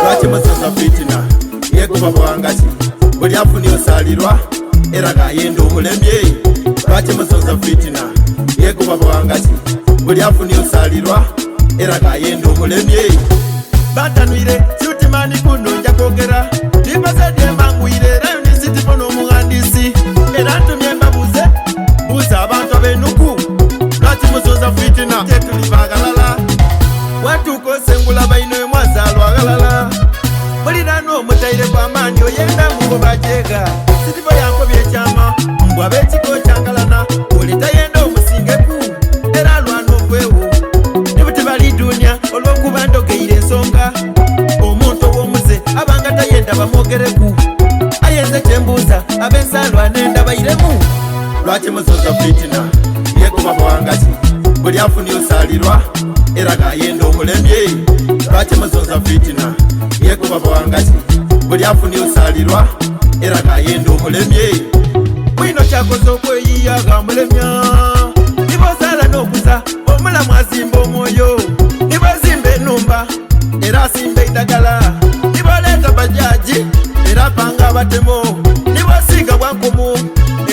lwaki muzunza fitina yekuba bwangaki buli afuni osalirwa era gayenda omulemye. Lwaki muzunza fitina yekuba bwangaki buli afuni osalirwa era gayenda omulemye. Bantanwire cuty mani kuno nja kwogera tibasedye mangwire rayunisiti bono omuhandisi era ntumye mbabuze buza abantu abenuku. Lwaki muzunza fitina tetuli bagalala watuko sengula baino mwazalwa agalala mulirano omutaire kwamani oyenda mugoba jega sitibo yankobye ekyama mbwa b'ekiko kyangalana olitayenda omusingeku era alwana okwewo nibuti bali dunya olw'okuba ndogeire ensonga omuntu ow'omuze abanga tayenda bamwogereku ayenze kyembuuza ab'ensalwa nenda bayiremu. Lwaki muzunza fitina yekuba bwangaki buli afuni osalirwa era gayenda omulemye. Lwaki muzunza fitina yekuba bwangaki buli afuni osalirwa era gayenda omulemye. Mwino kyakoze okweyiya gamulemya nibozala n'okuza omulamu azimba omwoyo nibazimba enumba era asimba eddagala niboleeta bajaji era apanga abatemo nibosiiga bwankumu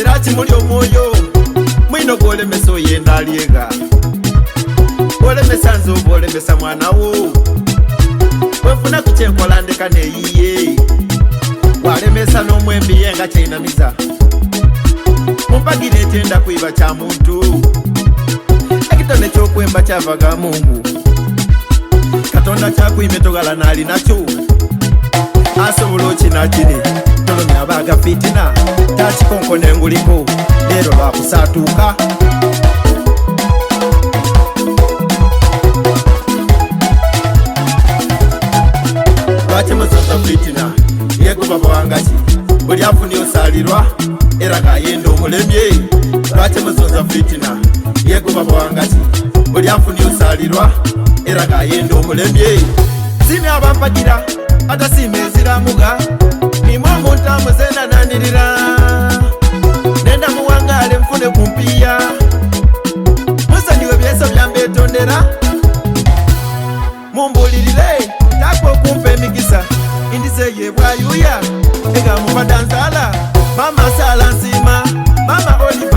era kimuli omwoyo. Mwino gwolemesa oyenda alyega olemesa nzuba olemesa mwanawo wefuna ku kyenkola ndeka neyiye walemesa n'omwembi ye nga kyeinamiza mumpagire ekyenda kwiba kya muntu ekitone ky'okwemba kyavaga mungu katonda kyakwime togala naali nakyo asobola okinakine tolomya abaaga fitina takikonkona enguliko leero lwakusaatuuka. Lwaki muzunza fitina yekuba bwangaki buli afuni osalirwa era gayenda omulemye. Lwaki muzunza fitina yekuba bwangaki buli afuni osalirwa era gayenda omulemye. Simi abampagira atasima eziramuga nimwe omuntu amuzenda nanirira nenda muwangale nfune kumpiya musonyiwe byeso byambetondera mumbulirire takwa okumpa emikisa indiseye bwayuya ega mubadanzala mama sala nsima mama oliva